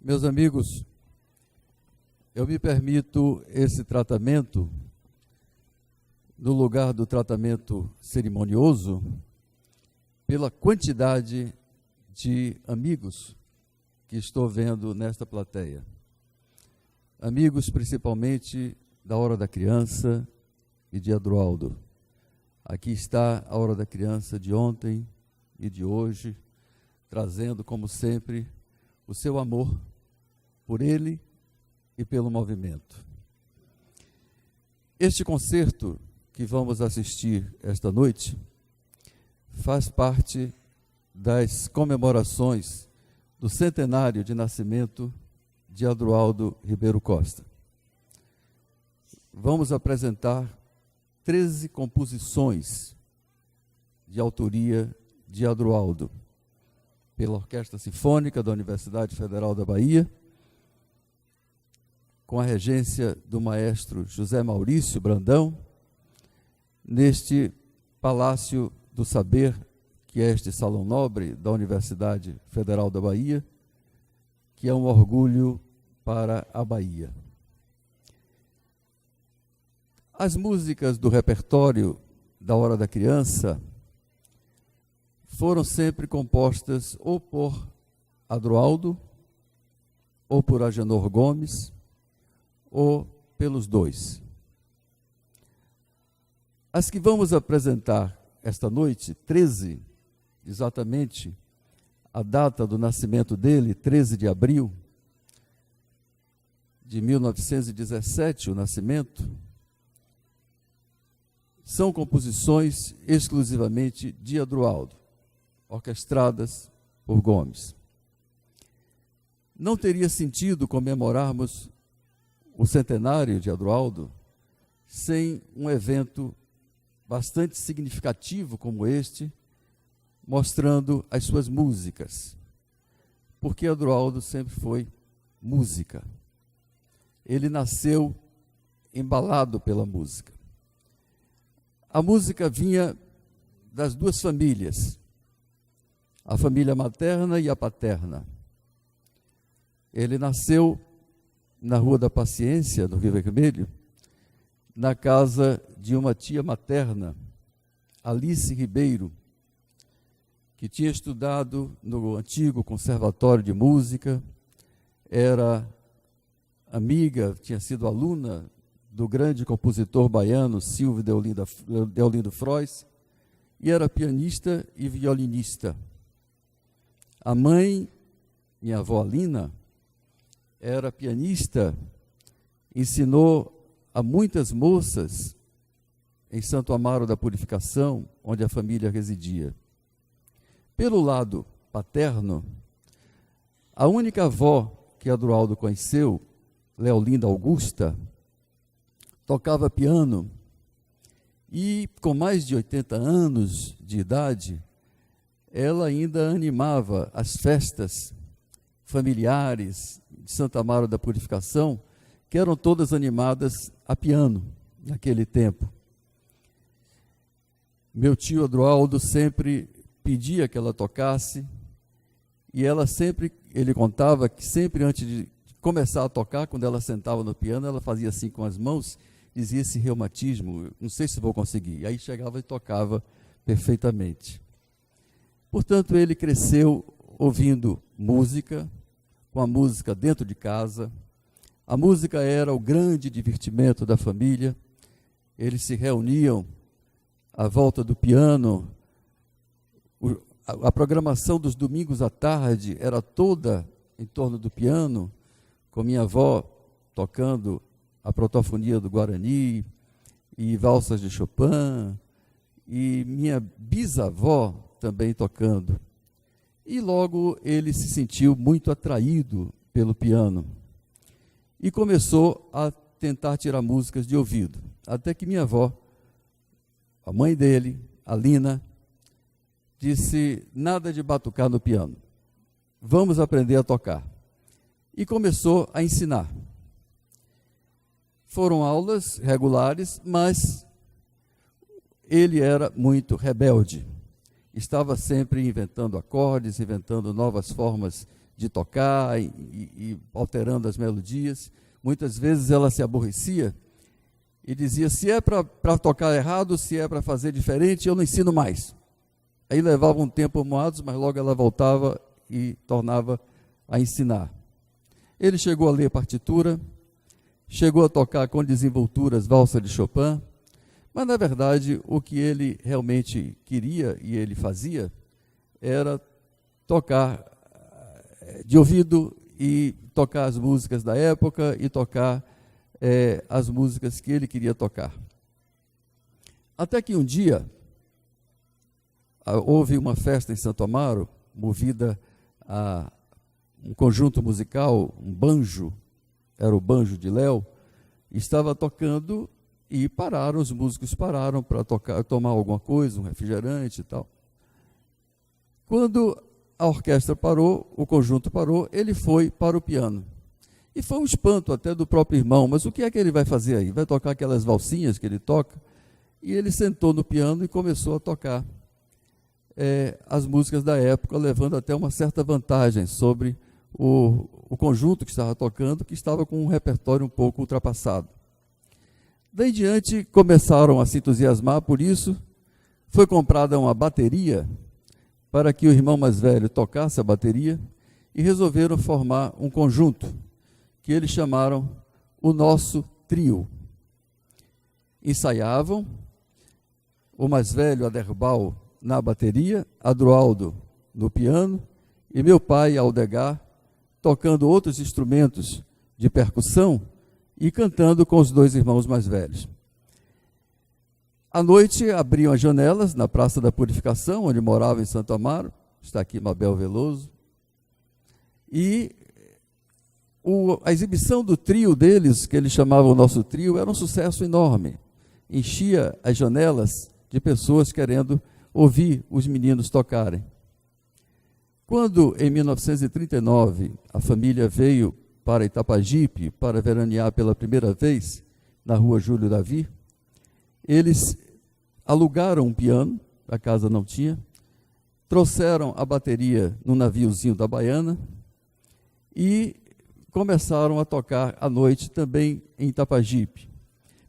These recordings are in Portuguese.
Meus amigos, eu me permito esse tratamento no lugar do tratamento cerimonioso pela quantidade de amigos que estou vendo nesta plateia. Amigos principalmente da Hora da Criança e de Adroaldo. Aqui está a Hora da Criança de ontem e de hoje, trazendo, como sempre, o seu amor por ele e pelo movimento. Este concerto que vamos assistir esta noite faz parte das comemorações do centenário de nascimento de Adroaldo Ribeiro Costa. Vamos apresentar 13 composições de autoria de Adroaldo, pela Orquestra Sinfônica da Universidade Federal da Bahia, com a regência do maestro José Maurício Brandão, neste Palácio do Saber, que é este Salão Nobre da Universidade Federal da Bahia, que é um orgulho para a Bahia. As músicas do repertório da Hora da Criança foram sempre compostas ou por Adroaldo, ou por Agenor Gomes, ou pelos dois. As que vamos apresentar esta noite, 13, exatamente a data do nascimento dele, 13 de abril de 1917, o nascimento, são composições exclusivamente de Adroaldo, orquestradas por Gomes. Não teria sentido comemorarmos o centenário de Adroaldo sem um evento bastante significativo como este, mostrando as suas músicas, porque Adroaldo sempre foi música. Ele nasceu embalado pela música. A música vinha das duas famílias, a família materna e a paterna. Ele nasceu na Rua da Paciência, no Rio Vermelho, na casa de uma tia materna, Alice Ribeiro, que tinha estudado no antigo Conservatório de Música, era amiga, tinha sido aluna do grande compositor baiano Silvio Deolindo Frois, e era pianista e violinista. A mãe, minha avó Alina, era pianista, ensinou a muitas moças em Santo Amaro da Purificação, onde a família residia. Pelo lado paterno, a única avó que Adroaldo conheceu, Leolinda Augusta, tocava piano e, com mais de 80 anos de idade, ela ainda animava as festas familiares de Santo Amaro da Purificação, que eram todas animadas a piano naquele tempo. Meu tio Adroaldo sempre pedia que ela tocasse, e ele contava que sempre antes de começar a tocar, quando ela sentava no piano, ela fazia assim com as mãos, dizia: esse reumatismo, não sei se vou conseguir. E aí chegava e tocava perfeitamente. Portanto, ele cresceu ouvindo música, com a música dentro de casa. A música era o grande divertimento da família. Eles se reuniam à volta do piano. A programação dos domingos à tarde era toda em torno do piano, com minha avó tocando a protofonia do Guarani e valsas de Chopin, e minha bisavó também tocando. E logo ele se sentiu muito atraído pelo piano e começou a tentar tirar músicas de ouvido, até que minha avó, a mãe dele, a Lina, disse: nada de batucar no piano, vamos aprender a tocar. E começou a ensinar. Foram aulas regulares, mas ele era muito rebelde. Estava sempre inventando acordes, inventando novas formas de tocar e alterando as melodias. Muitas vezes ela se aborrecia e dizia, se é para tocar errado, se é para fazer diferente, eu não ensino mais. Aí levava um tempo moados, mas logo ela voltava e tornava a ensinar. Ele chegou a ler partitura, chegou a tocar com desenvolturas valsa de Chopin, mas na verdade o que ele realmente queria e ele fazia era tocar de ouvido e tocar as músicas da época e tocar as músicas que ele queria tocar. Até que um dia houve uma festa em Santo Amaro, movida a um conjunto musical, um banjo, era o banjo de Léo, estava tocando e pararam, os músicos pararam para tomar alguma coisa, um refrigerante e tal. Quando a orquestra parou, o conjunto parou, ele foi para o piano. E foi um espanto até do próprio irmão, mas o que é que ele vai fazer aí? Vai tocar aquelas valsinhas que ele toca? E ele sentou no piano e começou a tocar as músicas da época, levando até uma certa vantagem sobre o conjunto que estava tocando, que estava com um repertório um pouco ultrapassado. Daí em diante começaram a se entusiasmar por isso, foi comprada uma bateria para que o irmão mais velho tocasse a bateria e resolveram formar um conjunto que eles chamaram o Nosso Trio. Ensaiavam, o mais velho, Aderbal, na bateria, Adroaldo no piano e meu pai, Aldegar, tocando outros instrumentos de percussão e cantando com os dois irmãos mais velhos. À noite abriam as janelas na Praça da Purificação, onde morava em Santo Amaro, está aqui Mabel Veloso, e a exibição do trio deles, que eles chamavam o Nosso Trio, era um sucesso enorme. Enchia as janelas de pessoas querendo ouvir os meninos tocarem. Quando, em 1939, a família veio para Itapajipe para veranear pela primeira vez na rua Júlio Davi, eles alugaram um piano, a casa não tinha, trouxeram a bateria no naviozinho da Baiana e começaram a tocar à noite também em Itapajipe,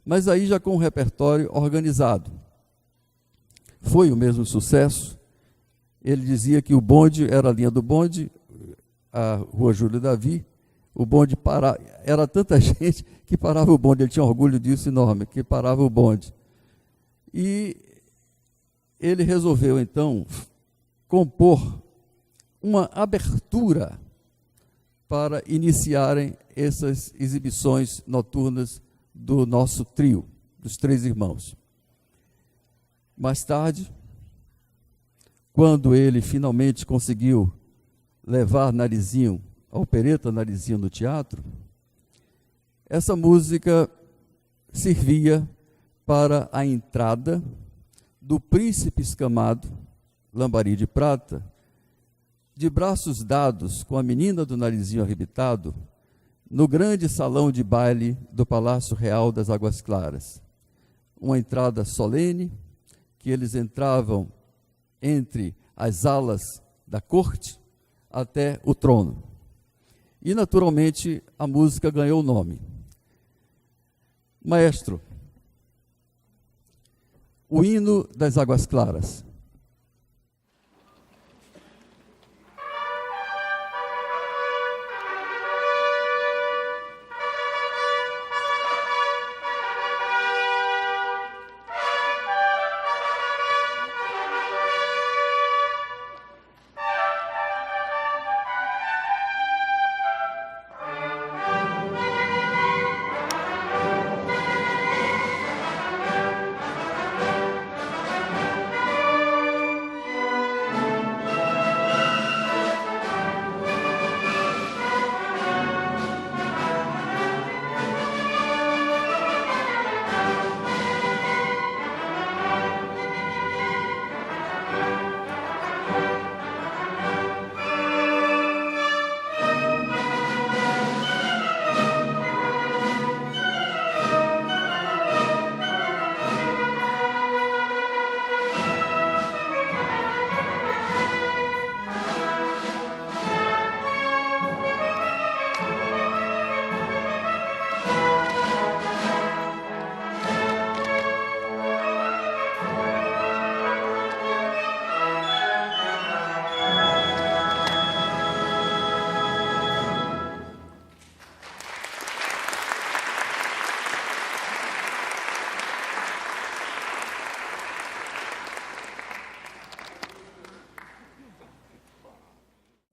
mas aí já com um repertório organizado. Foi o mesmo sucesso. Ele dizia que o bonde era a linha do bonde, a rua Júlio Davi, o bonde parava, era tanta gente que parava o bonde, ele tinha orgulho disso enorme, que parava o bonde. E ele resolveu então compor uma abertura para iniciarem essas exibições noturnas do Nosso Trio, dos três irmãos. Mais tarde, quando ele finalmente conseguiu levar Narizinho, a opereta Narizinho no teatro, essa música servia para a entrada do príncipe escamado, Lambari de Prata, de braços dados com a menina do Narizinho arrebitado, no grande salão de baile do Palácio Real das Águas Claras. Uma entrada solene, que eles entravam entre as alas da corte até o trono. E, naturalmente, a música ganhou o nome. Maestro, o hino das Águas Claras.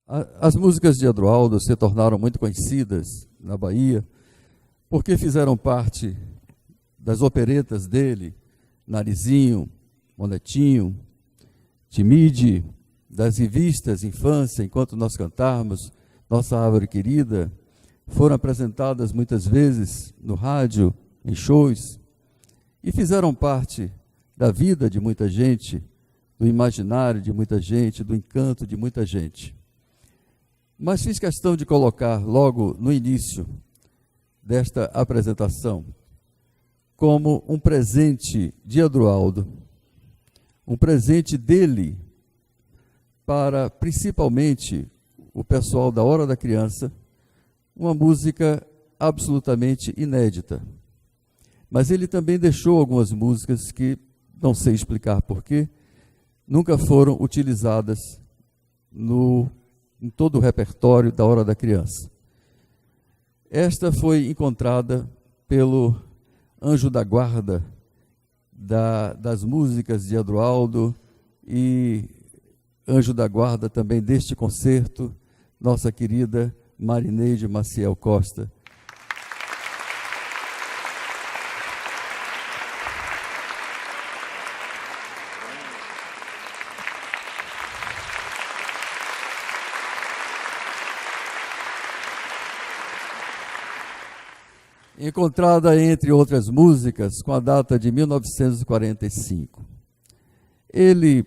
As músicas de Adroaldo se tornaram muito conhecidas na Bahia porque fizeram parte das operetas dele, Narizinho, Monetinho, Timide, das revistas Infância, Enquanto Nós Cantarmos, Nossa Árvore Querida, foram apresentadas muitas vezes no rádio, em shows, e fizeram parte da vida de muita gente, do imaginário de muita gente, do encanto de muita gente. Mas fiz questão de colocar logo no início desta apresentação como um presente de Adroaldo, um presente dele para principalmente o pessoal da Hora da Criança, uma música absolutamente inédita. Mas ele também deixou algumas músicas que, não sei explicar porquê, nunca foram utilizadas em todo o repertório da Hora da Criança. Esta foi encontrada pelo anjo da guarda das músicas de Adroaldo e anjo da guarda também deste concerto, nossa querida Marineide Maciel Costa. Encontrada, entre outras músicas, com a data de 1945. Ele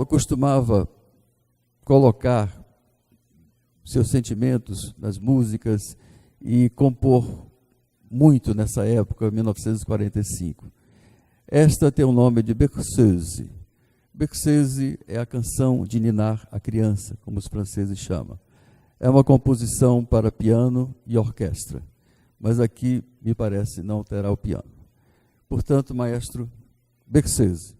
costumava colocar seus sentimentos nas músicas e compor muito nessa época, 1945. Esta tem o nome de Berceuse. Berceuse é a canção de ninar a criança, como os franceses chamam. É uma composição para piano e orquestra, mas aqui, me parece, não terá o piano. Portanto, maestro, Berceuse.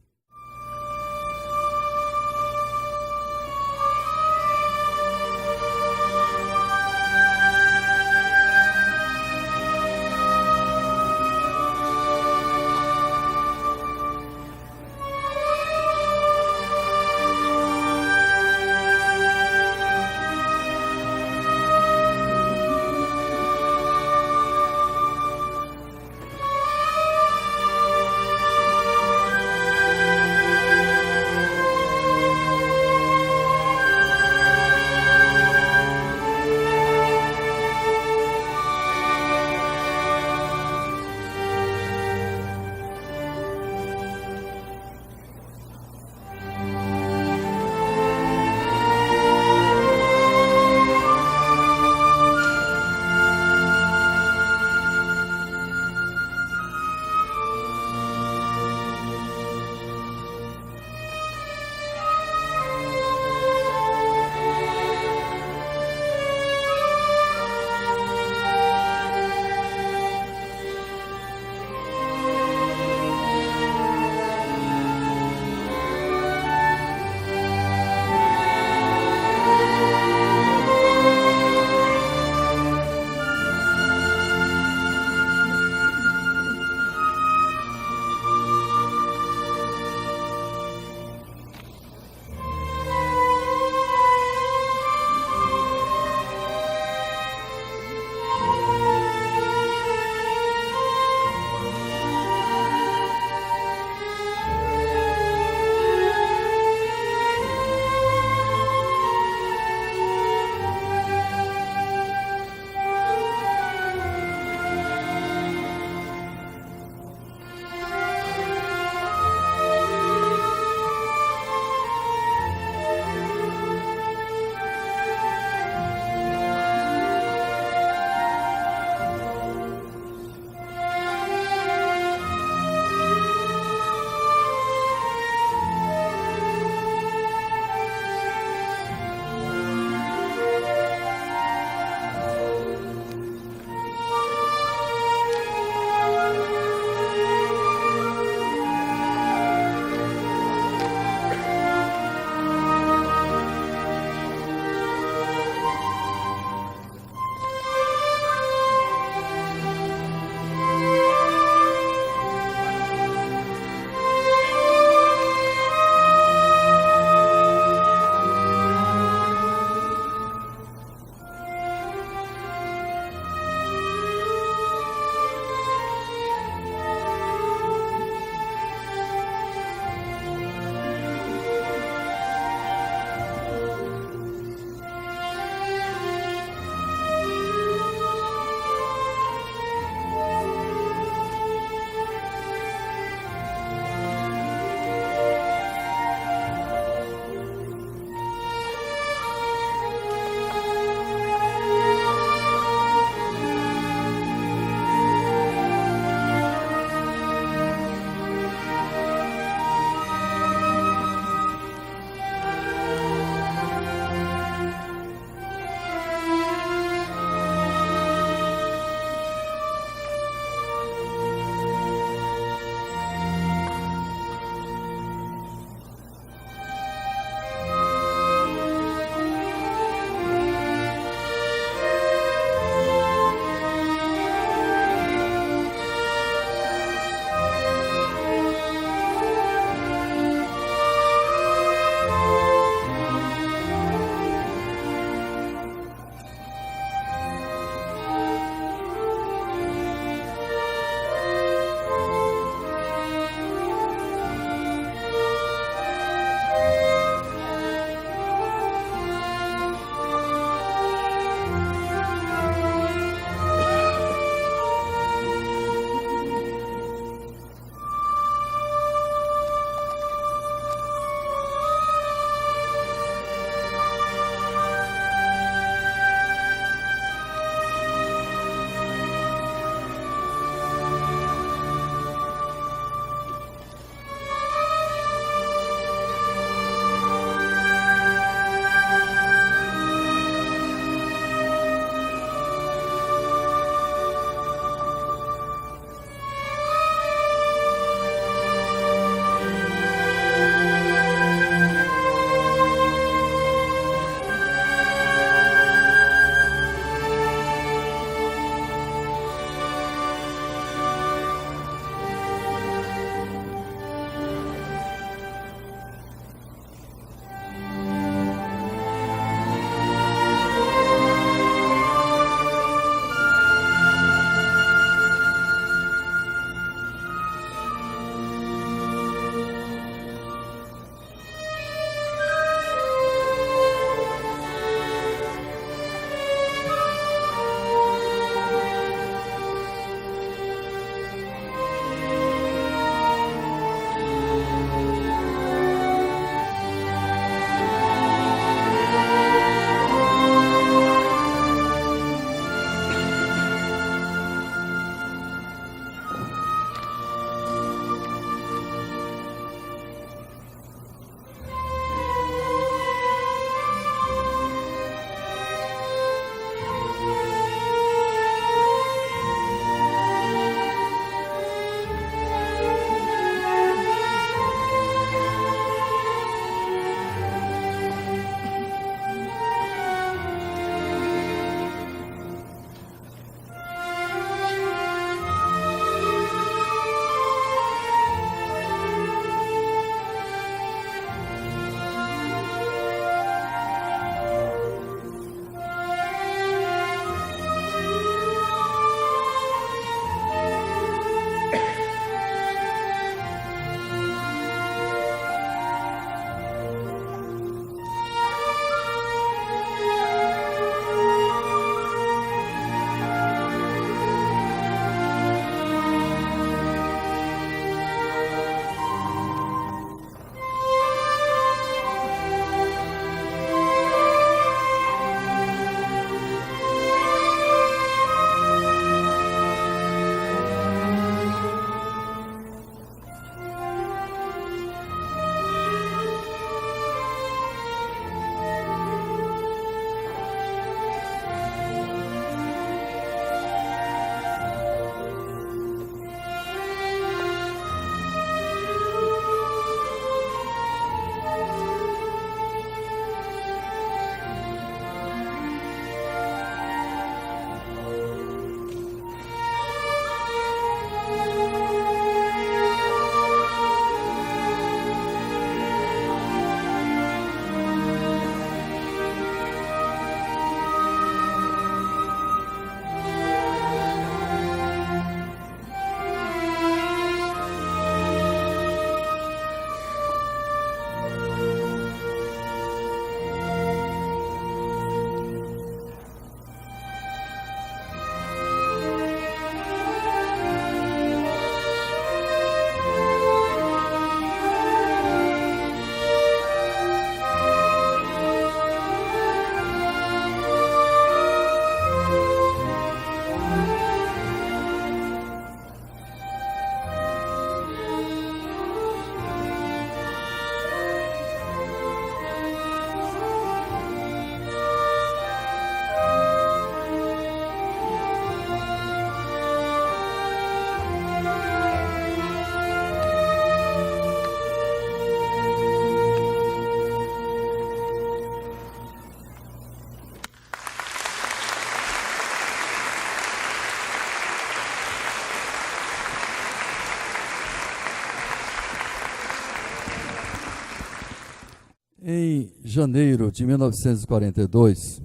Em janeiro de 1942,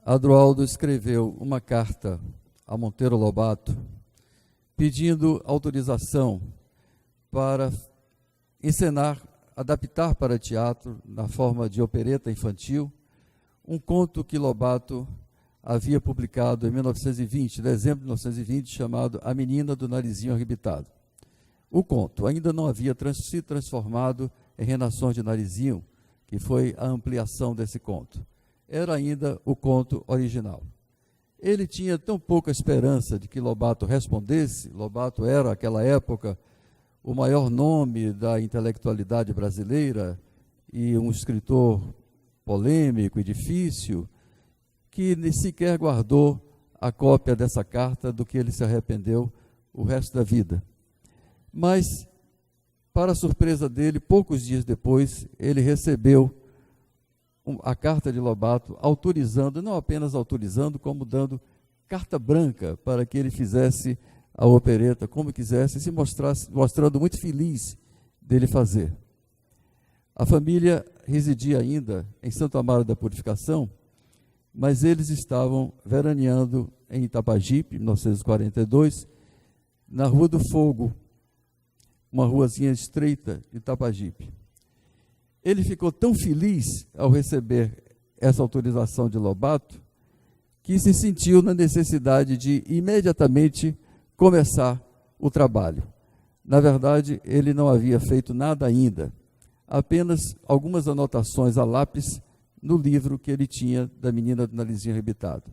Adroaldo escreveu uma carta a Monteiro Lobato pedindo autorização para encenar, adaptar para teatro, na forma de opereta infantil, um conto que Lobato havia publicado em 1920, dezembro de 1920, chamado A Menina do Narizinho Arrebitado. O conto ainda não havia se transformado em Renações de Narizinho, que foi a ampliação desse conto. Era ainda o conto original. Ele tinha tão pouca esperança de que Lobato respondesse. Lobato era, naquela época, o maior nome da intelectualidade brasileira e um escritor polêmico e difícil, que nem sequer guardou a cópia dessa carta, do que ele se arrependeu o resto da vida. Mas, para a surpresa dele, poucos dias depois, ele recebeu a carta de Lobato autorizando, não apenas autorizando, como dando carta branca para que ele fizesse a opereta como quisesse, e se mostrando muito feliz dele fazer. A família residia ainda em Santo Amaro da Purificação, mas eles estavam veraneando em Itapajipe, em 1942, na Rua do Fogo, uma ruazinha estreita de Itapajipe. Ele ficou tão feliz ao receber essa autorização de Lobato, que se sentiu na necessidade de imediatamente começar o trabalho. Na verdade, ele não havia feito nada ainda, apenas algumas anotações a lápis no livro que ele tinha da Menina do Narizinho Arrebitado.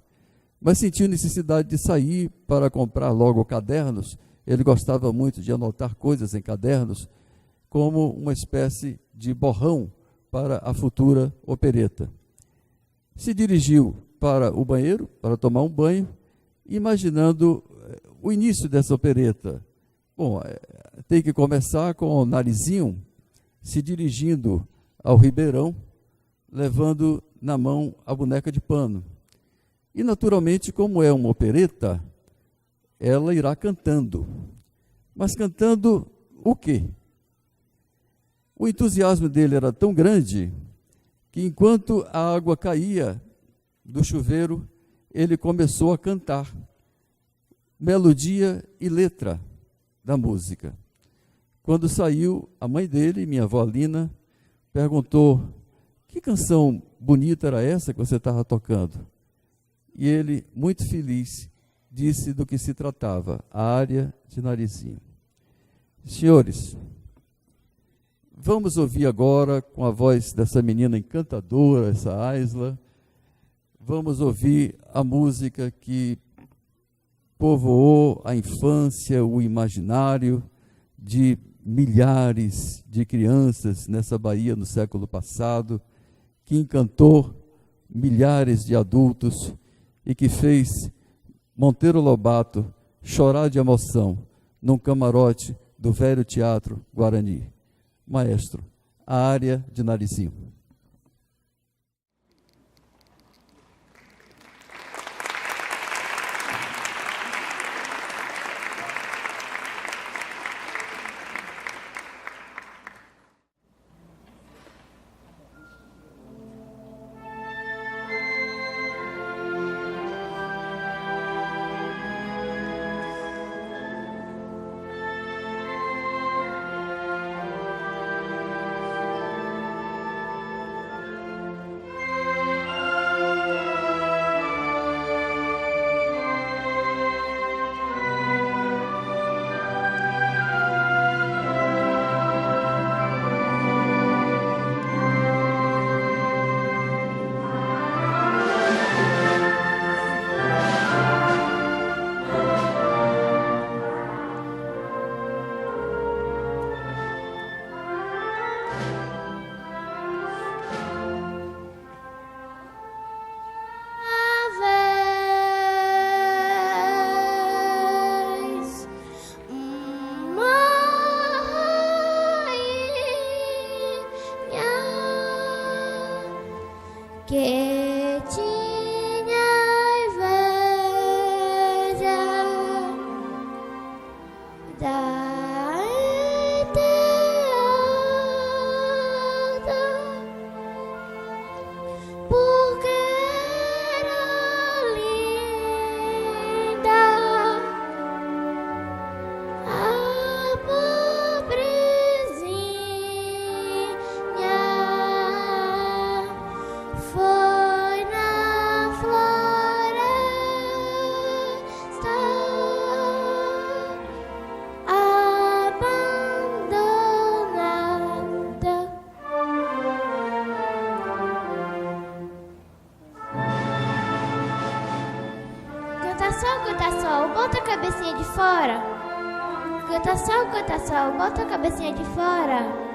Mas sentiu necessidade de sair para comprar logo cadernos. Ele gostava muito de anotar coisas em cadernos, como uma espécie de borrão para a futura opereta. Se dirigiu para o banheiro, para tomar um banho, imaginando o início dessa opereta. Bom, tem que começar com o Narizinho se dirigindo ao Ribeirão, levando na mão a boneca de pano. E, naturalmente, como é uma opereta, ela irá cantando. Mas cantando o quê? O entusiasmo dele era tão grande que, enquanto a água caía do chuveiro, ele começou a cantar melodia e letra da música. Quando saiu, a mãe dele, minha avó Lina, perguntou: que canção bonita era essa que você estava tocando? E ele, muito feliz, disse do que se tratava: a área de Narizinho. Senhores, vamos ouvir agora, com a voz dessa menina encantadora, essa Aisla, vamos ouvir a música que povoou a infância, o imaginário de milhares de crianças nessa Bahia no século passado, que encantou milhares de adultos e que fez Monteiro Lobato chorar de emoção num camarote do velho Teatro Guarani. Maestro, a área de Narizinho. que tinha inveja da enteada canta sol, bota a cabecinha de fora. Canta sol, bota a cabecinha de fora.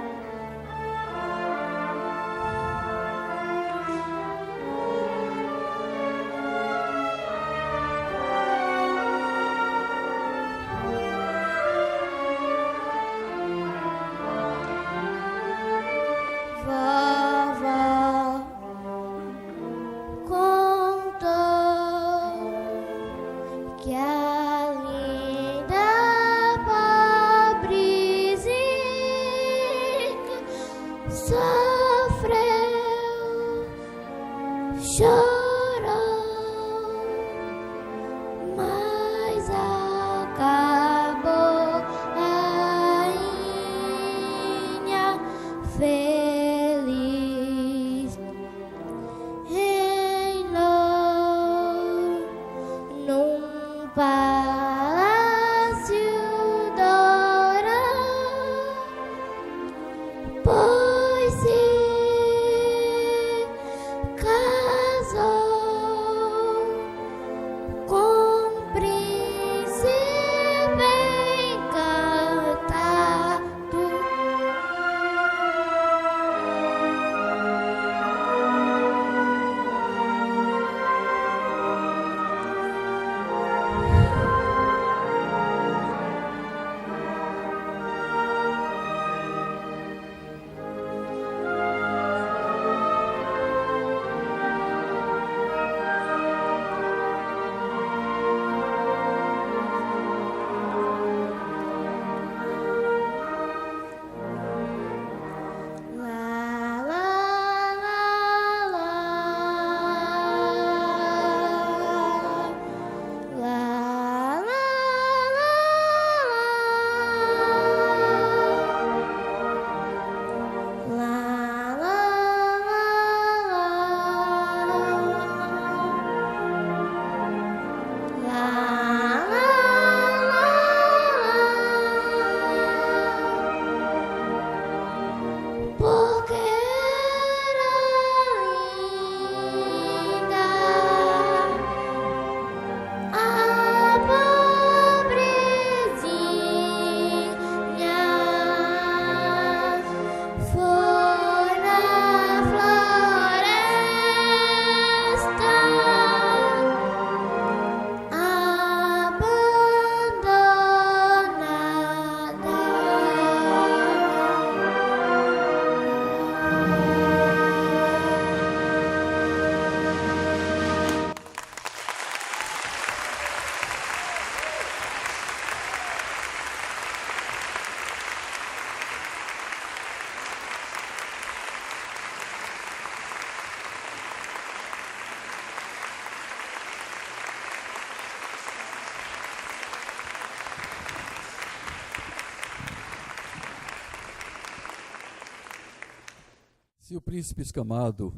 Se o príncipe Escamado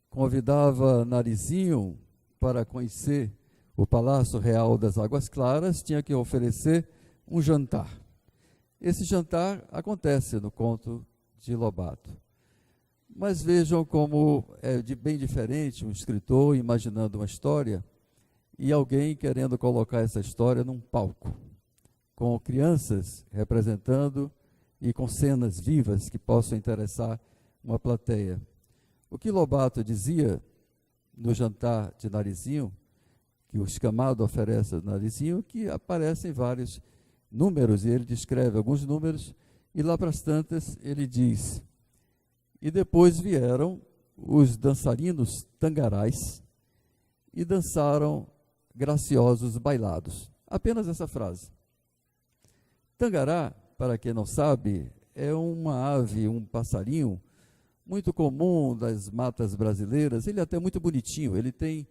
convidava Narizinho para conhecer o Palácio Real das Águas Claras, tinha que oferecer um jantar. Esse jantar acontece no conto de Lobato. Mas vejam como é bem diferente um escritor imaginando uma história e alguém querendo colocar essa história num palco, com crianças representando e com cenas vivas que possam interessar uma plateia. O que Lobato dizia no jantar de Narizinho, que o Escamado oferece a Narizinho, que aparecem vários números, e ele descreve alguns números, e lá para as tantas ele diz: e depois vieram os dançarinos tangarais e dançaram graciosos bailados. Apenas essa frase. Tangará, para quem não sabe, é uma ave, um passarinho muito comum das matas brasileiras. Ele é até muito bonitinho, ele tem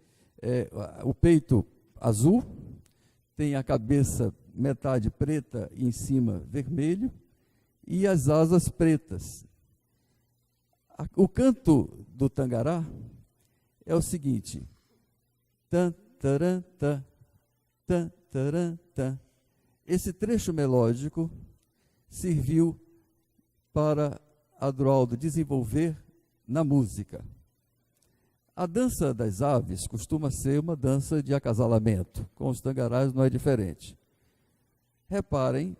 o peito azul, tem a cabeça metade preta e em cima vermelho, e as asas pretas. O canto do tangará é o seguinte: tan, taran, tan, tan, taran, tan. Esse trecho melódico serviu para Adroaldo desenvolver na música. A dança das aves costuma ser uma dança de acasalamento. Com os tangarás não é diferente. Reparem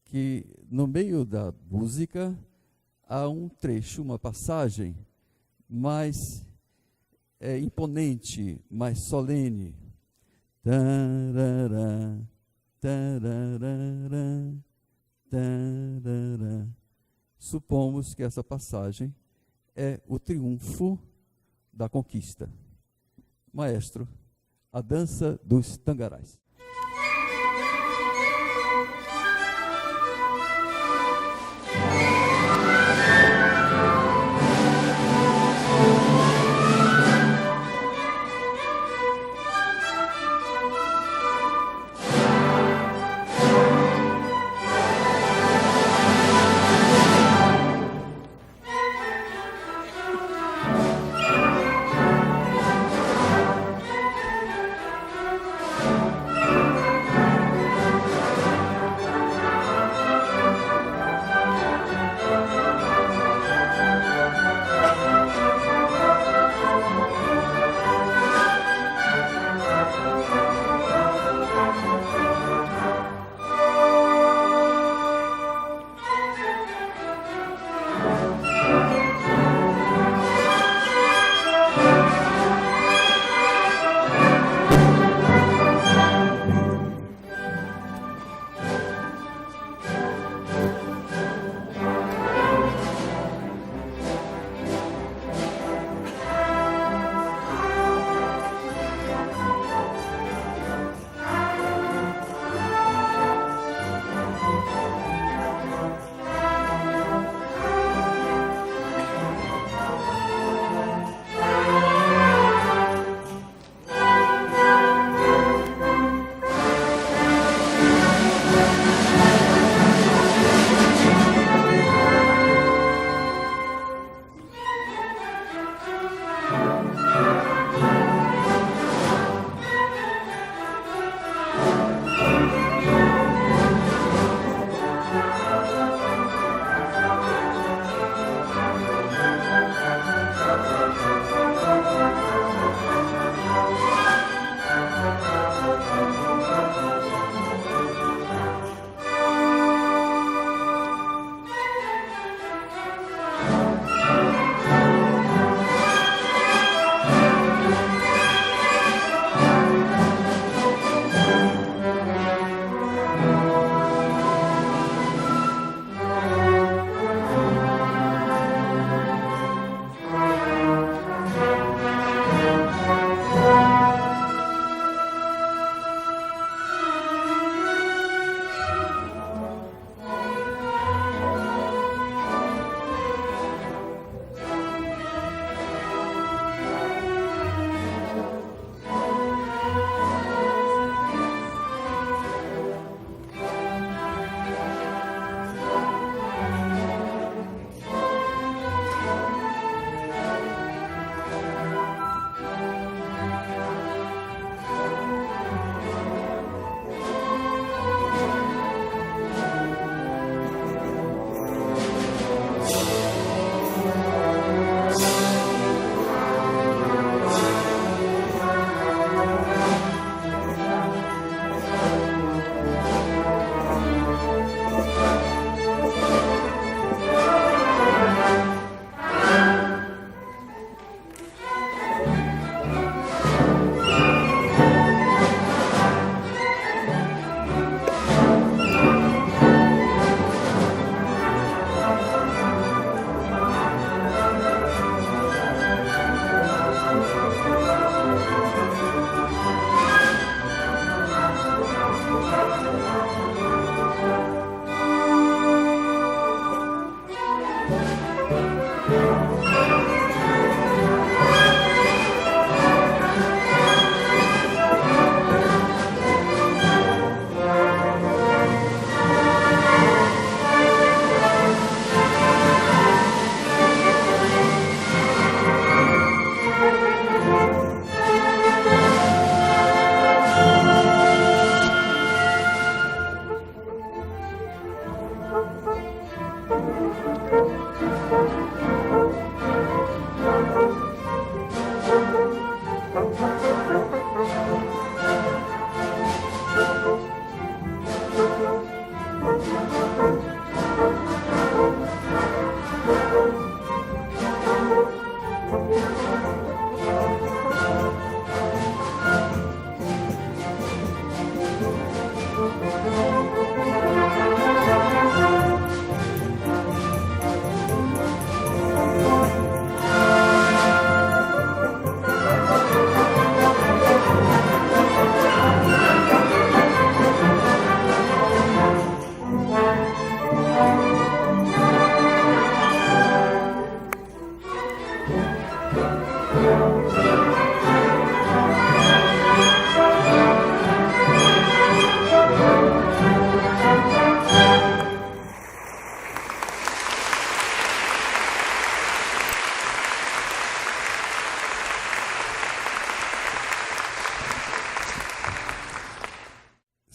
que no meio da música há um trecho, uma passagem mais imponente, mais solene. Tarará, tarará, tarará. Supomos que essa passagem é o triunfo da conquista. Maestro, a dança dos tangarás.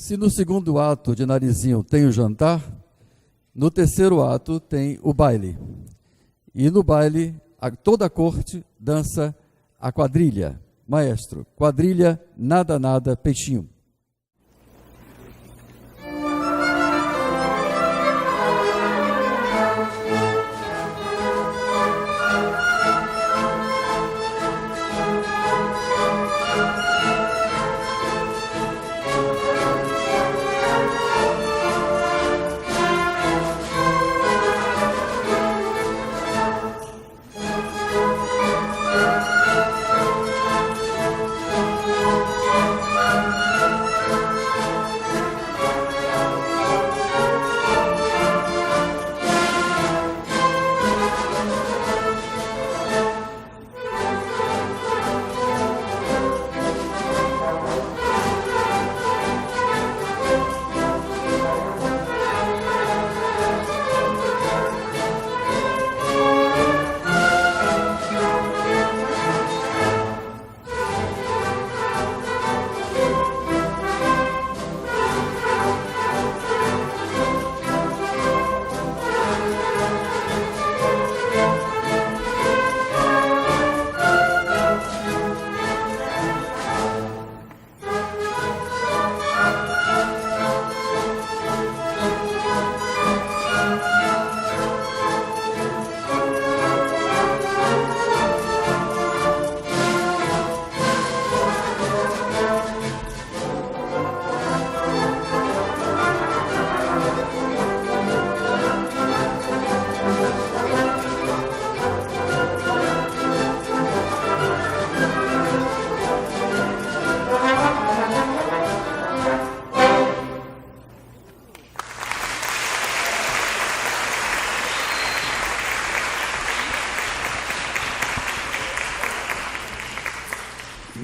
Se no segundo ato de Narizinho tem o jantar, no terceiro ato tem o baile. E no baile, toda a corte dança a quadrilha. Maestro, quadrilha, nada, nada, peixinho.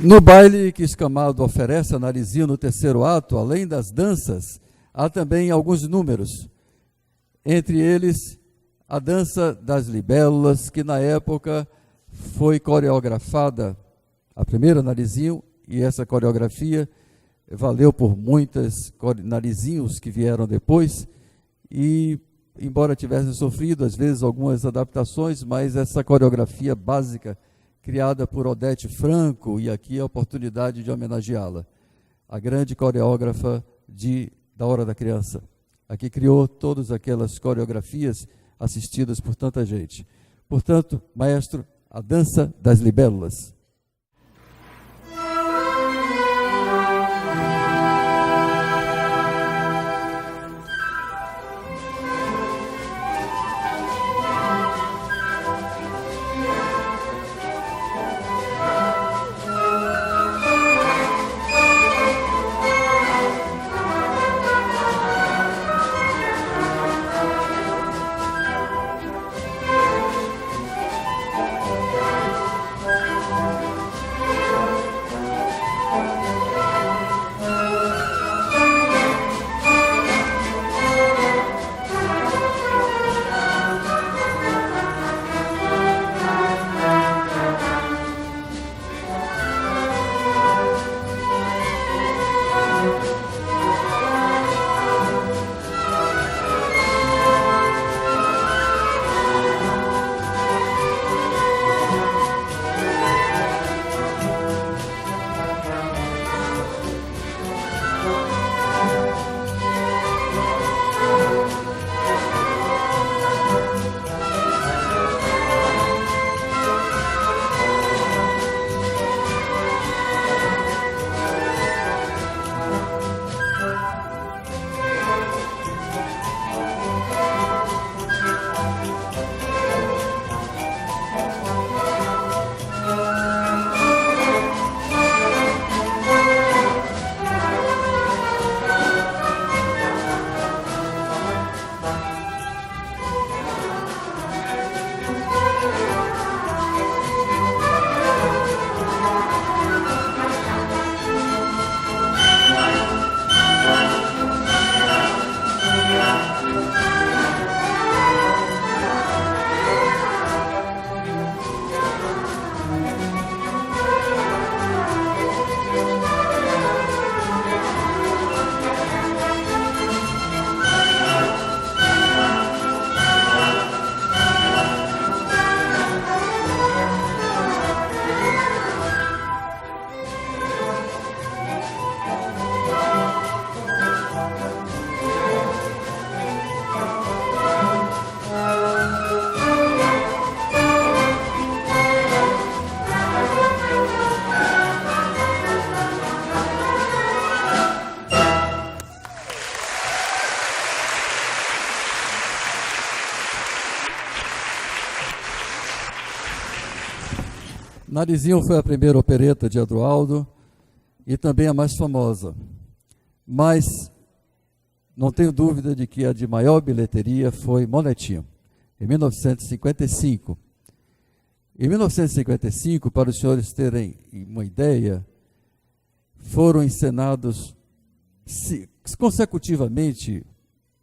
No baile que Escamado oferece a Narizinho no terceiro ato, além das danças, há também alguns números. Entre eles, a dança das libélulas, que na época foi coreografada, a primeira Narizinho, e essa coreografia valeu por muitas Narizinhos que vieram depois, e embora tivessem sofrido, às vezes, algumas adaptações, mas essa coreografia básica criada por Odete Franco, e aqui a oportunidade de homenageá-la, a grande coreógrafa da Hora da Criança, a que criou todas aquelas coreografias assistidas por tanta gente. Portanto, maestro, a dança das libélulas. Narizinho foi a primeira opereta de Adroaldo e também a mais famosa. Mas não tenho dúvida de que a de maior bilheteria foi Monetinho, em 1955. Em 1955, para os senhores terem uma ideia, foram encenados consecutivamente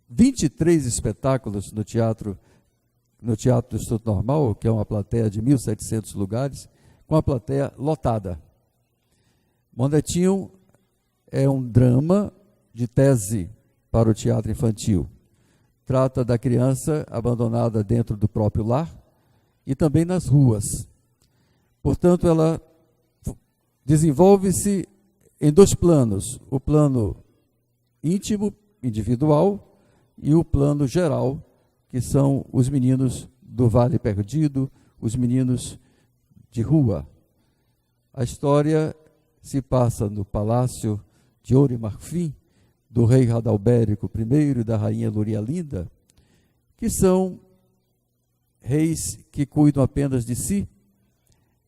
23 espetáculos no Teatro do Instituto Normal, que é uma plateia de 1.700 lugares, com a plateia lotada. Monetinho é um drama de tese para o teatro infantil. Trata da criança abandonada dentro do próprio lar e também nas ruas. Portanto, ela desenvolve-se em dois planos: o plano íntimo, individual, e o plano geral, que são os meninos do Vale Perdido, os meninos de rua. A história se passa no Palácio de Ouro e Marfim, do rei Radalbérico I e da rainha Lurialinda, que são reis que cuidam apenas de si,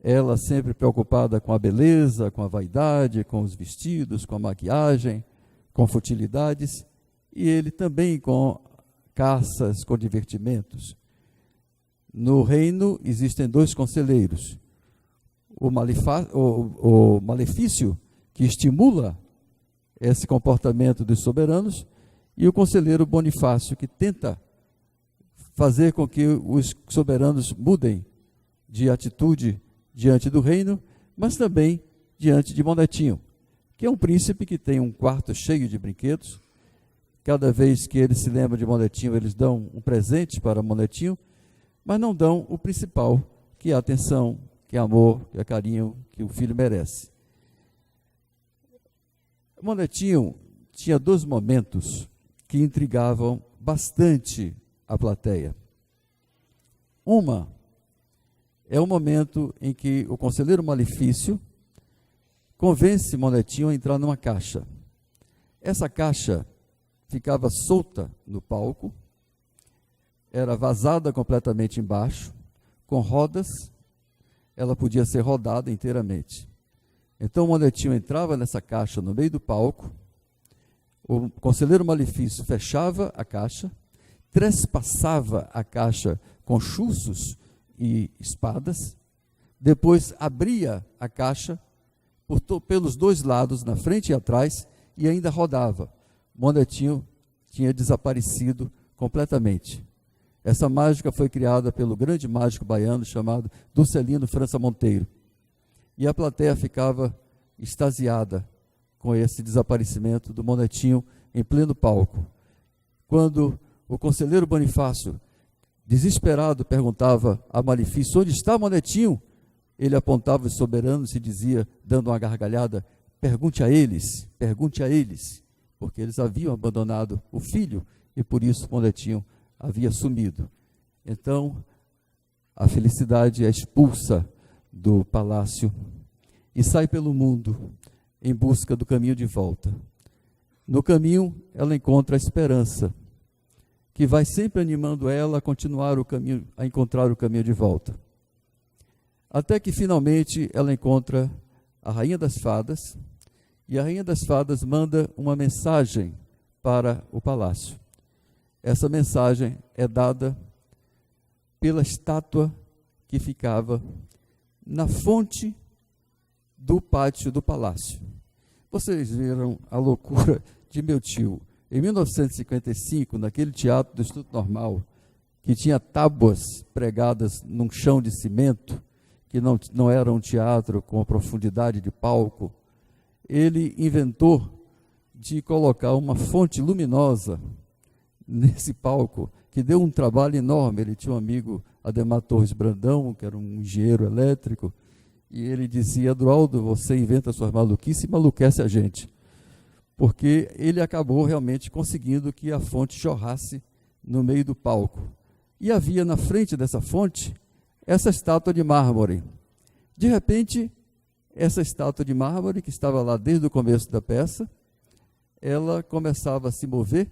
ela sempre preocupada com a beleza, com a vaidade, com os vestidos, com a maquiagem, com futilidades, e ele também com caças, com divertimentos. No reino existem dois conselheiros: o Malefício, que estimula esse comportamento dos soberanos, e o conselheiro Bonifácio, que tenta fazer com que os soberanos mudem de atitude diante do reino, mas também diante de Monetinho, que é um príncipe que tem um quarto cheio de brinquedos. Cada vez que eles se lembram de Monetinho, eles dão um presente para Monetinho, mas não dão o principal, que é a atenção, que é amor, que é carinho que o filho merece. Monetinho tinha dois momentos que intrigavam bastante a plateia. Uma é o momento em que o conselheiro Malefício convence Monetinho a entrar numa caixa. Essa caixa ficava solta no palco, era vazada completamente embaixo, com rodas, ela podia ser rodada inteiramente. Então o Monetinho entrava nessa caixa no meio do palco, o conselheiro Malefício fechava a caixa, trespassava a caixa com chuços e espadas, depois abria a caixa pelos dois lados, na frente e atrás, e ainda rodava. Monetinho tinha desaparecido completamente. Essa mágica foi criada pelo grande mágico baiano chamado Dulcelino França Monteiro. E a plateia ficava extasiada com esse desaparecimento do Monetinho em pleno palco. Quando o conselheiro Bonifácio, desesperado, perguntava a Malefício: onde está Monetinho? Ele apontava os soberanos e dizia, dando uma gargalhada: pergunte a eles, porque eles haviam abandonado o filho e por isso Monetinho havia sumido. Então, a felicidade é expulsa do palácio e sai pelo mundo em busca do caminho de volta. No caminho, ela encontra a esperança, que vai sempre animando ela a continuar o caminho, a encontrar o caminho de volta. Até que finalmente ela encontra a Rainha das Fadas, e a Rainha das Fadas manda uma mensagem para o palácio. Essa mensagem é dada pela estátua que ficava na fonte do pátio do palácio. Vocês viram a loucura de meu tio. Em 1955, naquele teatro do Instituto Normal, que tinha tábuas pregadas num chão de cimento, que não era um teatro com profundidade de palco, ele inventou de colocar uma fonte luminosa nesse palco, que deu um trabalho enorme. Ele tinha um amigo, Ademar Torres Brandão, que era um engenheiro elétrico, e ele dizia: Adroaldo, você inventa suas maluquices e maluquece a gente. Porque ele acabou realmente conseguindo que a fonte jorrasse no meio do palco. E havia na frente dessa fonte essa estátua de mármore. De repente, essa estátua de mármore, que estava lá desde o começo da peça, ela começava a se mover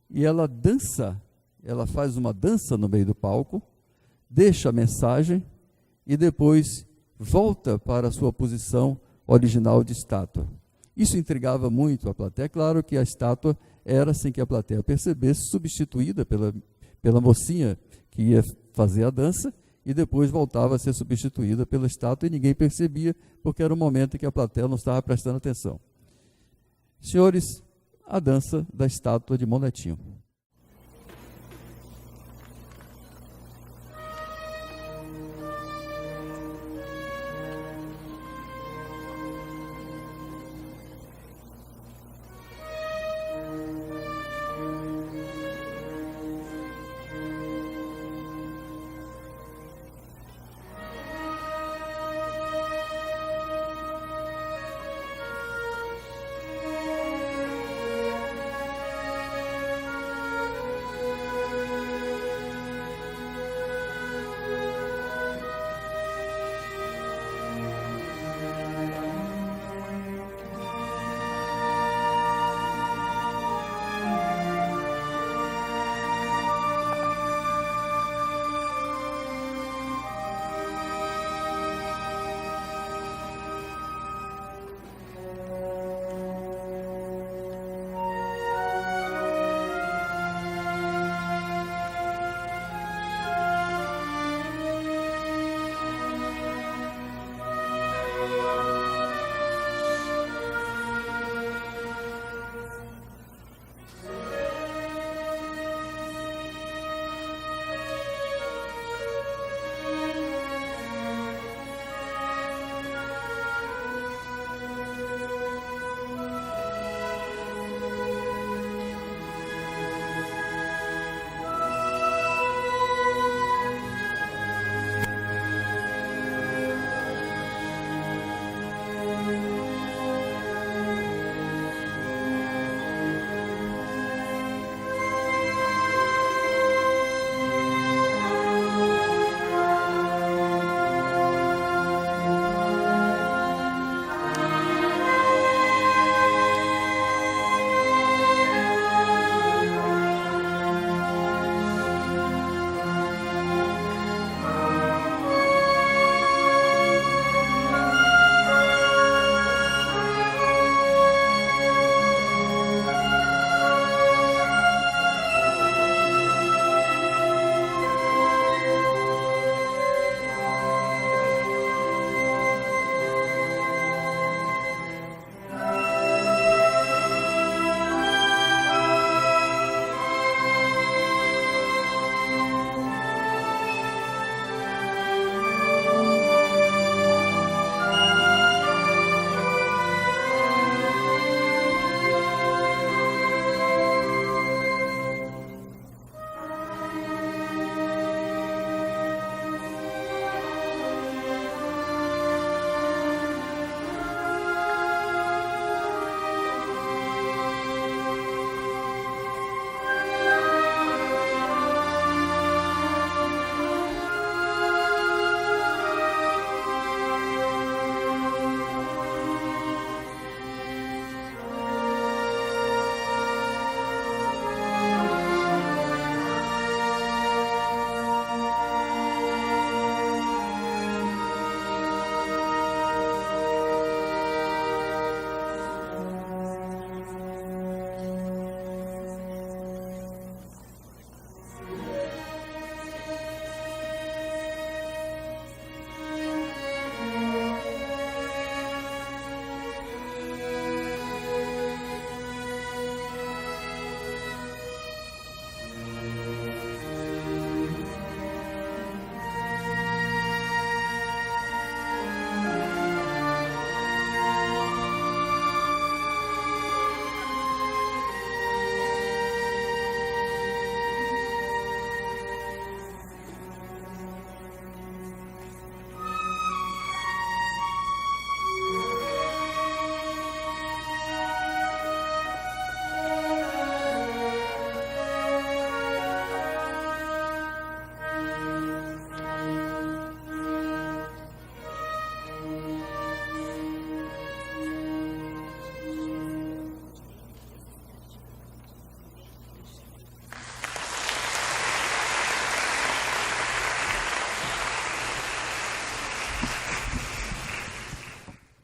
e ela dança, ela faz uma dança no meio do palco, deixa a mensagem e depois volta para a sua posição original de estátua. Isso intrigava muito a plateia. Claro que a estátua era, sem que a plateia percebesse, substituída pela mocinha que ia fazer a dança, e depois voltava a ser substituída pela estátua, e ninguém percebia, porque era um momento em que a plateia não estava prestando atenção. Senhores, a dança da estátua de Monetinho.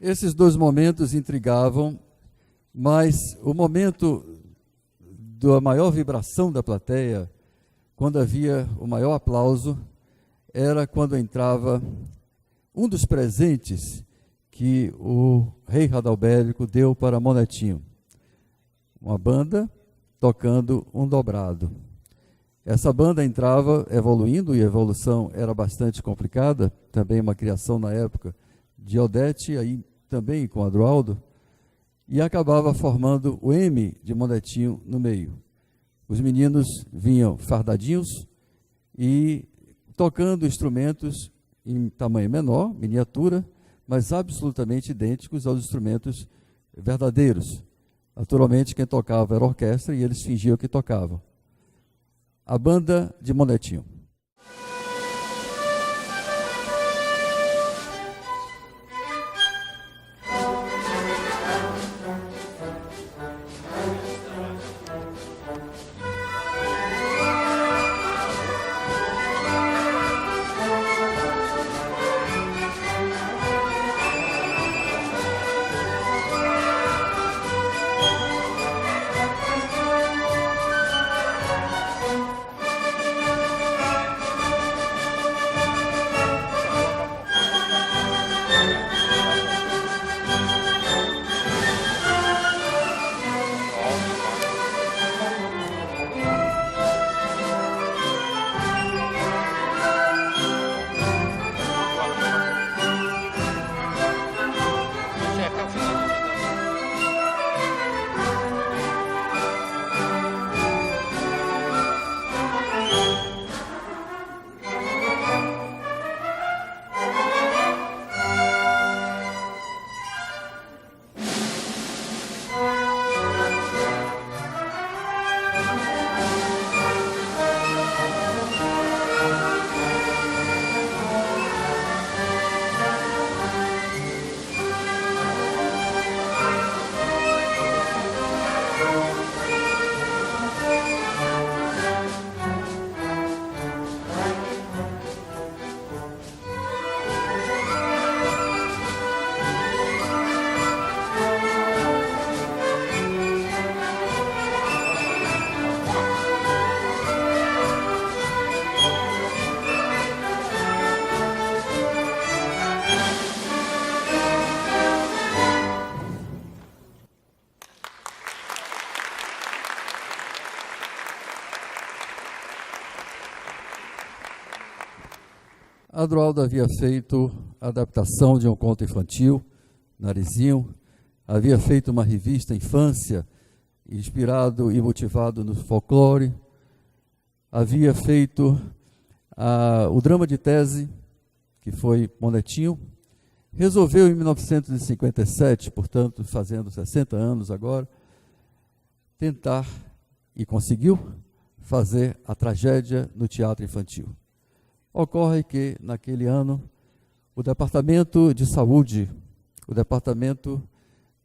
Esses dois momentos intrigavam, mas o momento da maior vibração da plateia, quando havia o maior aplauso, era quando entrava um dos presentes que o rei Radalbérico deu para Monetinho. Uma banda tocando um dobrado. Essa banda entrava evoluindo, e a evolução era bastante complicada, também uma criação na época de Odete, aí também com Adroaldo, e acabava formando o M de Monetinho no meio. Os meninos vinham fardadinhos e tocando instrumentos em tamanho menor, miniatura, mas absolutamente idênticos aos instrumentos verdadeiros. Naturalmente, quem tocava era a orquestra e eles fingiam que tocavam. A banda de Monetinho. Adroaldo havia feito a adaptação de um conto infantil, Narizinho, havia feito uma revista Infância, inspirado e motivado no folclore, havia feito o drama de tese, que foi Monetinho, resolveu em 1957, portanto, fazendo 60 anos agora, tentar, e conseguiu, fazer a tragédia no teatro infantil. Ocorre que, naquele ano, o Departamento de Saúde, o Departamento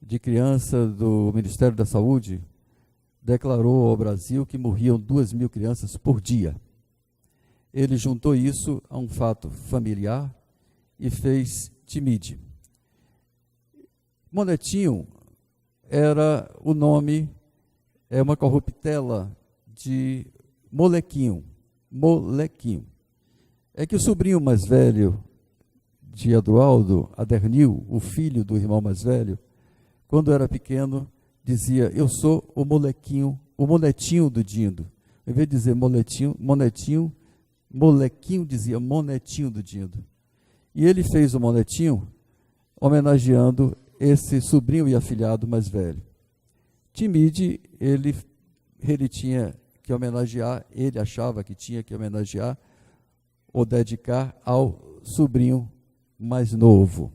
de Criança do Ministério da Saúde, declarou ao Brasil que morriam 2.000 crianças por dia. Ele juntou isso a um fato familiar e fez Timide. Monetinho era o nome, é uma corruptela de Molequinho. Molequinho. É que o sobrinho mais velho de Adroaldo, Adernil, o filho do irmão mais velho, quando era pequeno, dizia: eu sou o molequinho, o monetinho do Dindo. Em vez de dizer moletinho, monetinho, molequinho dizia monetinho do Dindo. E ele fez o monetinho homenageando esse sobrinho e afilhado mais velho. Timide, ele tinha que homenagear, ele achava que tinha que homenagear ou dedicar ao sobrinho mais novo.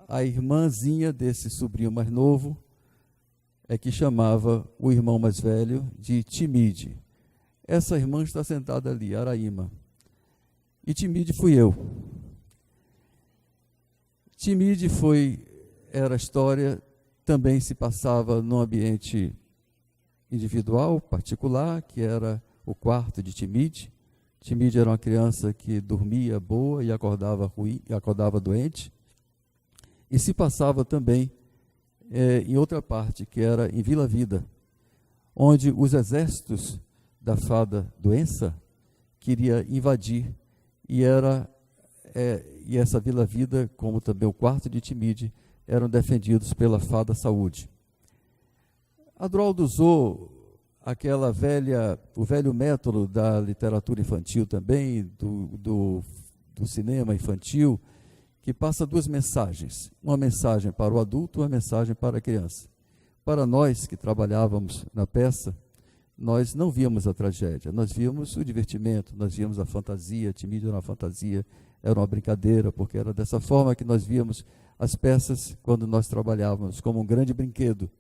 A irmãzinha desse sobrinho mais novo é que chamava o irmão mais velho de Timide. Essa irmã está sentada ali, Araíma. E Timide fui eu. Timide era a história, também se passava num ambiente individual, particular, que era o quarto de Timide. Timide era uma criança que dormia boa e acordava ruim, e acordava doente. E se passava também em outra parte, que era em Vila Vida, onde os exércitos da fada Doença queria invadir, e essa Vila Vida, como também o quarto de Timide, eram defendidos pela fada Saúde. Adroaldo usou o velho método da literatura infantil também, do cinema infantil, que passa duas mensagens, uma mensagem para o adulto e uma mensagem para a criança. Para nós que trabalhávamos na peça, nós não víamos a tragédia, nós víamos o divertimento, nós víamos a fantasia. Timide era uma fantasia, era uma brincadeira, porque era dessa forma que nós víamos as peças quando nós trabalhávamos, como um grande brinquedo.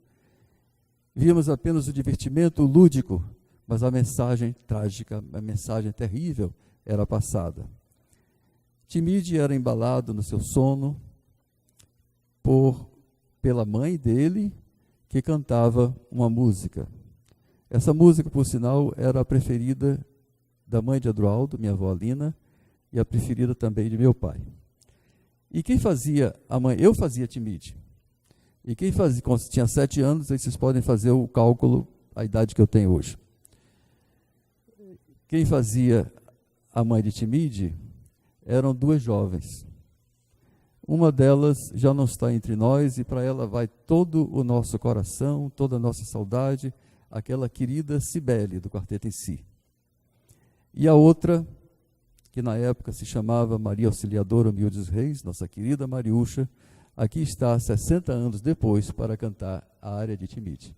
Víamos apenas o divertimento lúdico, mas a mensagem trágica, a mensagem terrível era passada. Timide era embalado no seu sono pela mãe dele, que cantava uma música. Essa música, por sinal, era a preferida da mãe de Adroaldo, minha avó Lina, e a preferida também de meu pai. E quem fazia a mãe? Eu fazia Timide. E quem fazia, quando tinha 7 anos, aí vocês podem fazer o cálculo, a idade que eu tenho hoje. Quem fazia a mãe de Timide eram 2 jovens. Uma delas já não está entre nós, e para ela vai todo o nosso coração, toda a nossa saudade, aquela querida Cibele, do Quarteto em Si. E a outra, que na época se chamava Maria Auxiliadora Humildes Reis, nossa querida Mariúcha, aqui está 60 anos depois para cantar a área de Timide.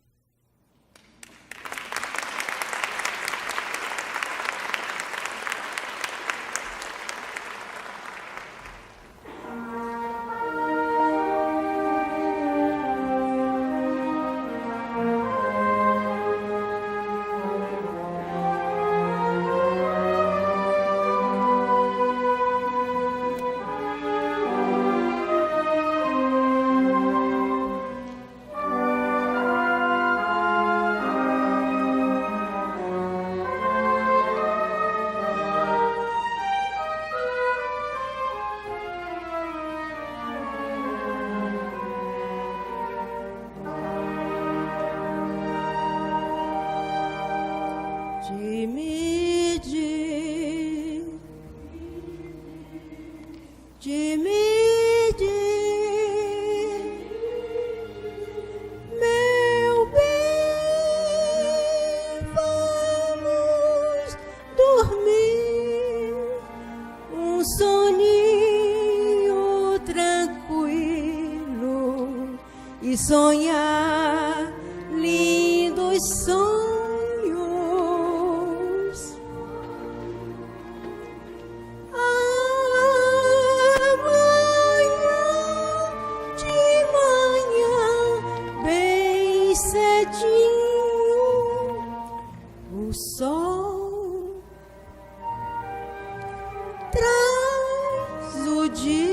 E sonhar lindos sonhos. Amanhã de manhã, bem cedinho, o sol traz o dia.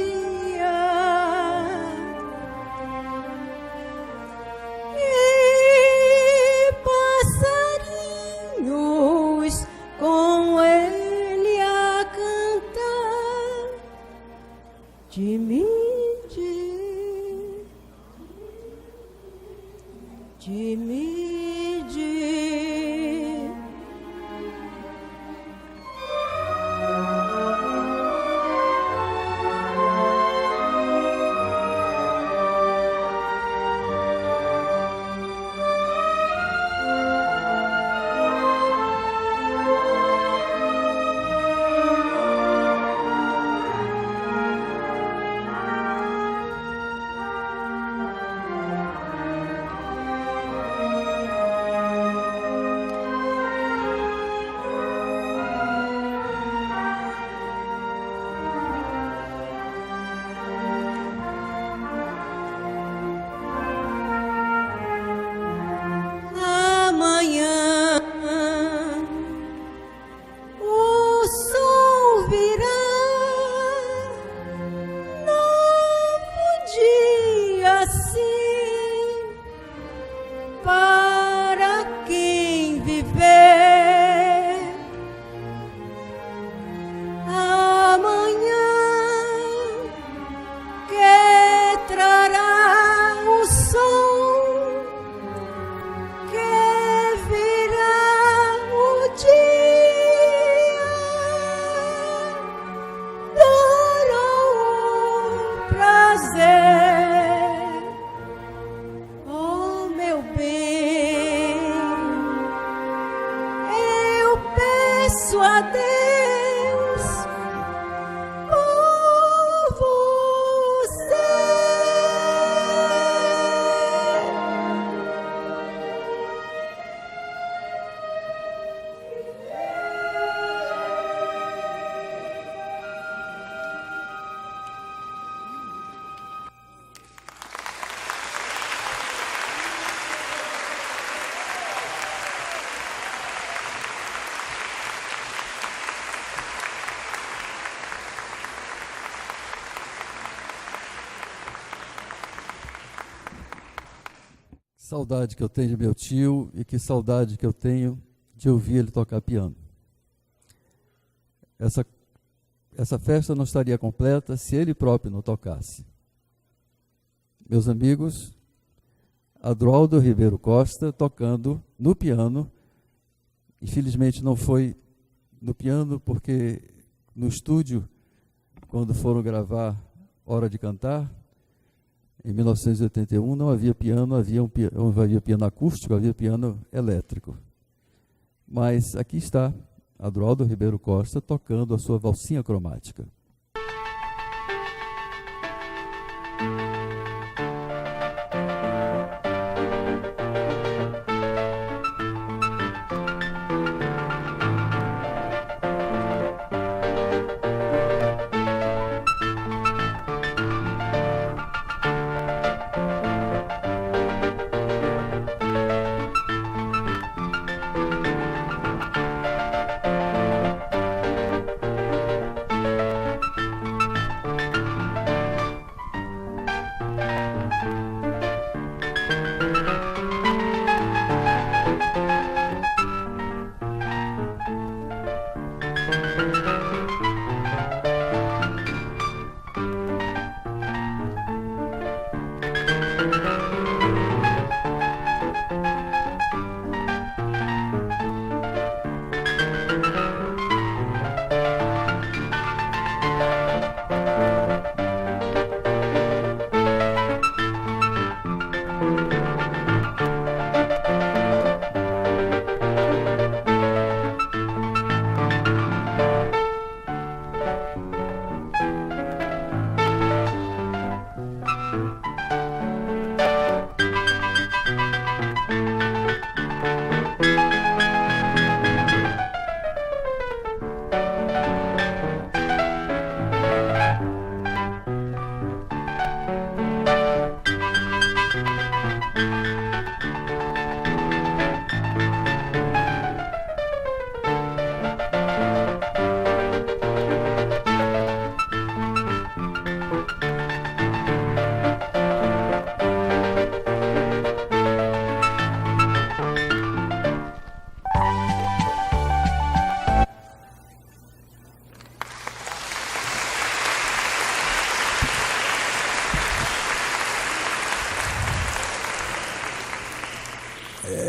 saudade que eu tenho de meu tio e que saudade que eu tenho de ouvir ele tocar piano. Essa festa não estaria completa se ele próprio não tocasse. Meus amigos, Adroaldo Ribeiro Costa tocando no piano. Infelizmente não foi no piano, porque no estúdio, quando foram gravar Hora de Cantar, em 1981, não havia piano, não havia piano acústico, havia piano elétrico. Mas aqui está Adroaldo Ribeiro Costa tocando a sua valsinha cromática.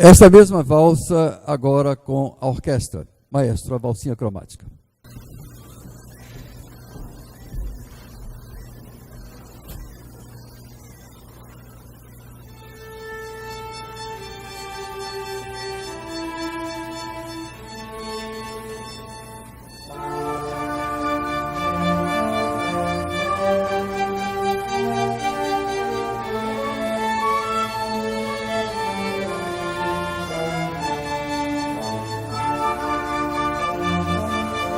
Esta mesma valsa agora com a orquestra. Maestro, a valsinha cromática. Thank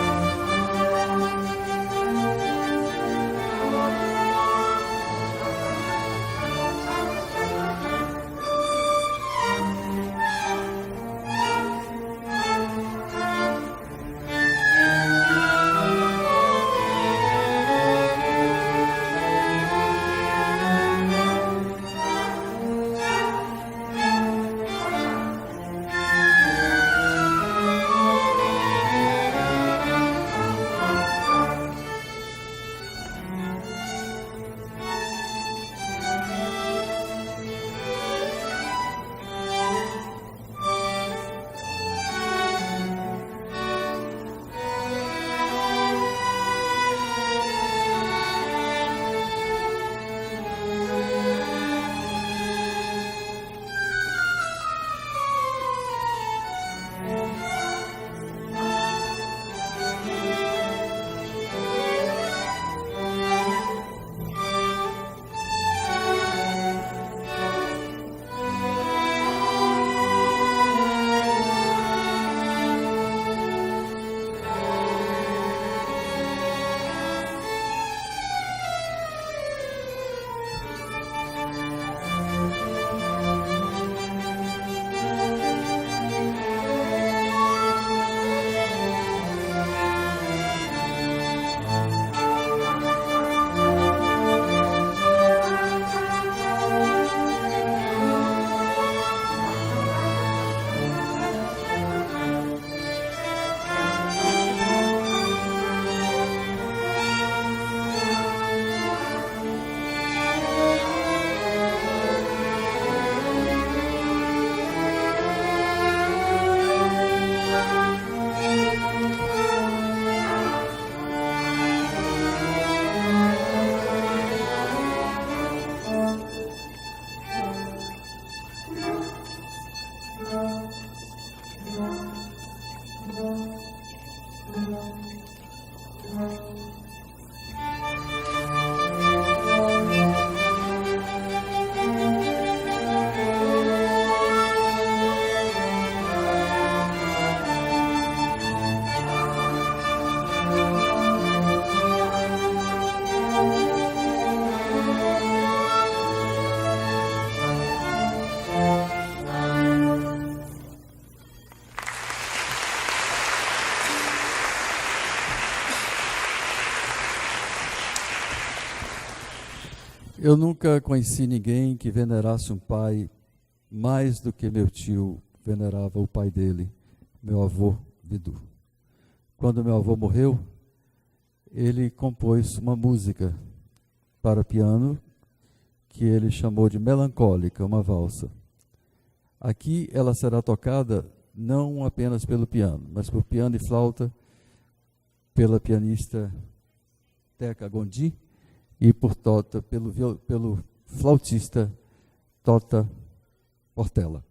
Eu nunca conheci ninguém que venerasse um pai mais do que meu tio venerava o pai dele, meu avô Bidu. Quando meu avô morreu, ele compôs uma música para piano que ele chamou de Melancólica, uma valsa. Aqui ela será tocada não apenas pelo piano, mas por piano e flauta, pela pianista Teca Gondi, e por Tota, pelo flautista Tota Portela.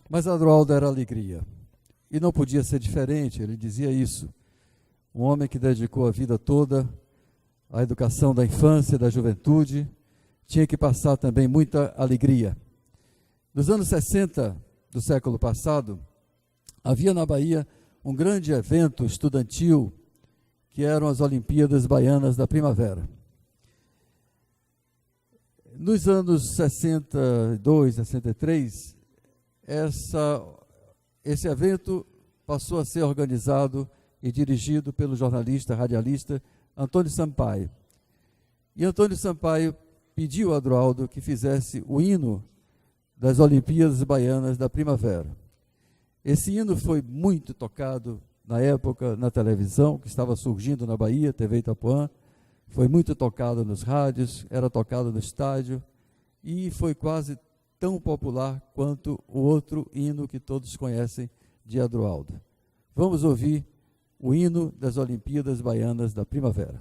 Mas Adroaldo era alegria. E não podia ser diferente, ele dizia isso. Um homem que dedicou a vida toda à educação da infância e da juventude, tinha que passar também muita alegria. Nos anos 60 do século passado, havia na Bahia um grande evento estudantil, que eram as Olimpíadas Baianas da Primavera. Nos anos 62, 63, esse evento passou a ser organizado e dirigido pelo jornalista, radialista Antônio Sampaio. E Antônio Sampaio pediu a Adroaldo que fizesse o hino das Olimpíadas Baianas da Primavera. Esse hino foi muito tocado na época na televisão, que estava surgindo na Bahia, TV Itapuã, foi muito tocado nos rádios, era tocado no estádio, e foi quase tão popular quanto o outro hino que todos conhecem de Adroaldo. Vamos ouvir o hino das Olimpíadas Baianas da Primavera.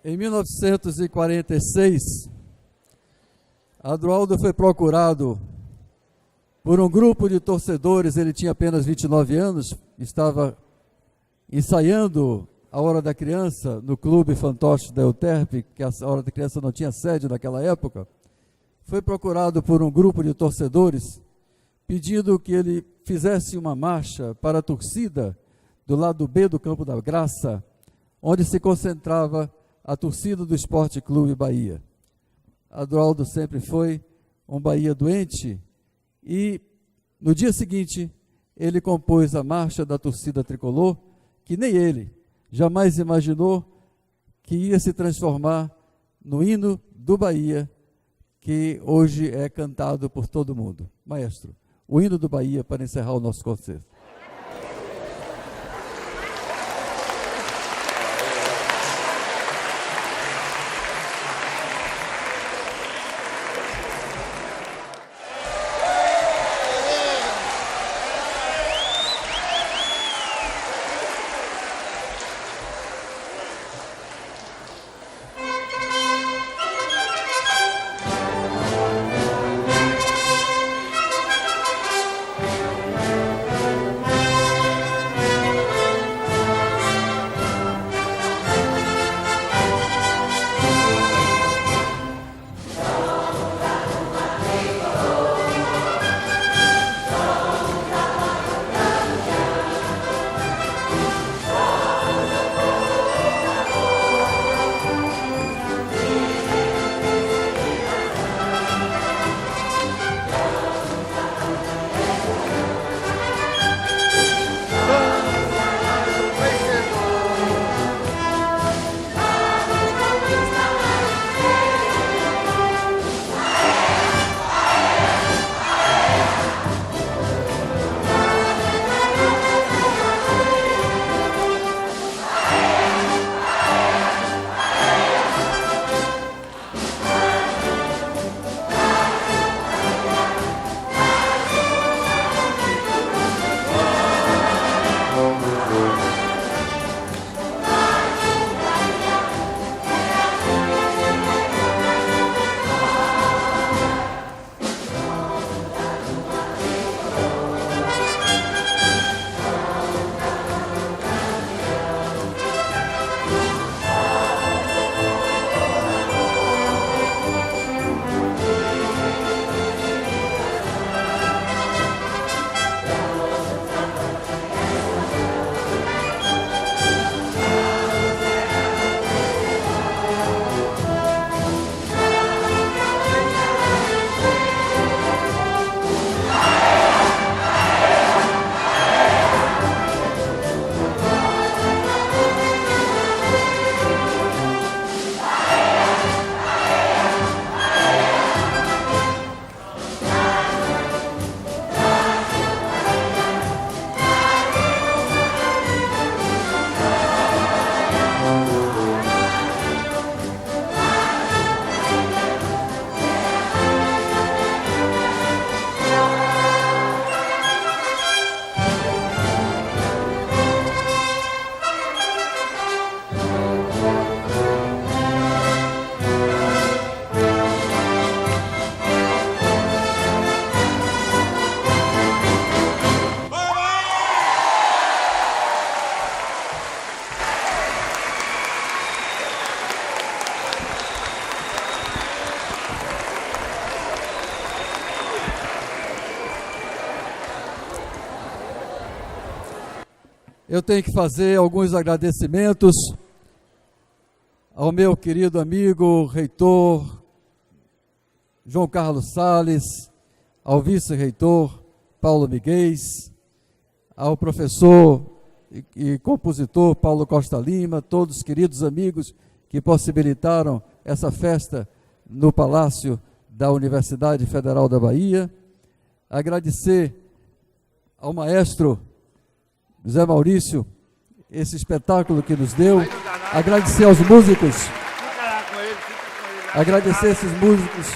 Em 1946, Adroaldo foi procurado por um grupo de torcedores. Ele tinha apenas 29 anos, estava ensaiando a Hora da Criança no Clube Fantoche da Euterpe, que a Hora da Criança não tinha sede naquela época. Foi procurado por um grupo de torcedores, pedindo que ele fizesse uma marcha para a torcida do lado B do Campo da Graça, onde se concentrava a torcida do Esporte Clube Bahia. Adroaldo sempre foi um Bahia doente e, no dia seguinte, ele compôs a marcha da torcida tricolor, que nem ele jamais imaginou que ia se transformar no hino do Bahia, que hoje é cantado por todo mundo. Maestro, o hino do Bahia para encerrar o nosso concerto. Eu tenho que fazer alguns agradecimentos ao meu querido amigo, reitor João Carlos Salles, ao vice-reitor Paulo Miguel, ao professor e compositor Paulo Costa Lima, todos queridos amigos que possibilitaram essa festa no Palácio da Universidade Federal da Bahia. Agradecer ao maestro José Maurício esse espetáculo que nos deu. Agradecer aos músicos. Agradecer esses músicos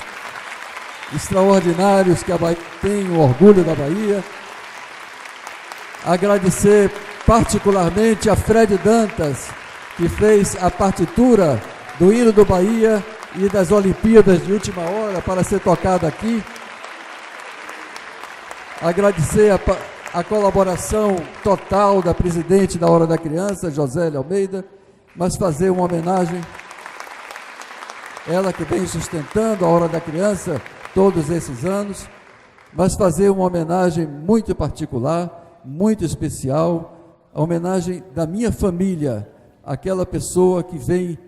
extraordinários que a Bahia tem, o orgulho da Bahia. Agradecer particularmente a Fred Dantas, que fez a partitura do hino do Bahia e das Olimpíadas de última hora para ser tocada aqui. Agradecer a colaboração total da presidente da Hora da Criança, Josélia Almeida, mas fazer uma homenagem, ela que vem sustentando a Hora da Criança todos esses anos, mas fazer uma homenagem muito particular, muito especial, a homenagem da minha família, aquela pessoa que vem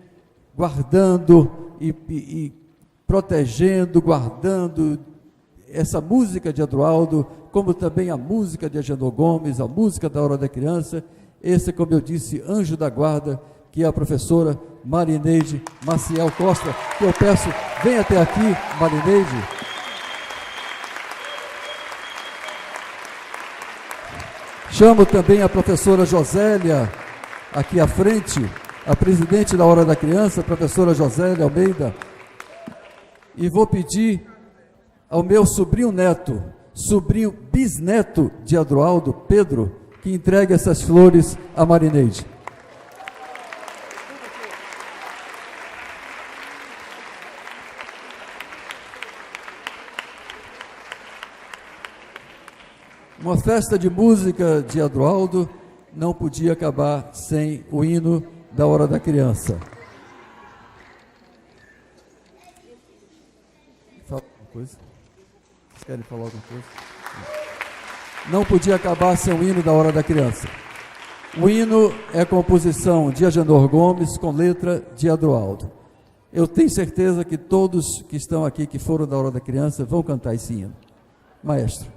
guardando e protegendo, guardando essa música de Adroaldo, como também a música de Agenor Gomes, a música da Hora da Criança, esse, como eu disse, anjo da guarda, que é a professora Marineide Maciel Costa, que eu peço, venha até aqui, Marineide. Chamo também a professora Josélia, aqui à frente, a presidente da Hora da Criança, a professora Josélia Almeida, e vou pedir ao meu sobrinho neto, sobrinho bisneto de Adroaldo, Pedro, que entregue essas flores a Marineide. Uma festa de música de Adroaldo não podia acabar sem o hino da Hora da Criança. Fala alguma coisa? Vocês querem falar alguma coisa? Não podia acabar sem o hino da Hora da Criança. O hino é composição de Agenor Gomes com letra de Adroaldo. Eu tenho certeza que todos que estão aqui, que foram da Hora da Criança, vão cantar esse hino. Maestro.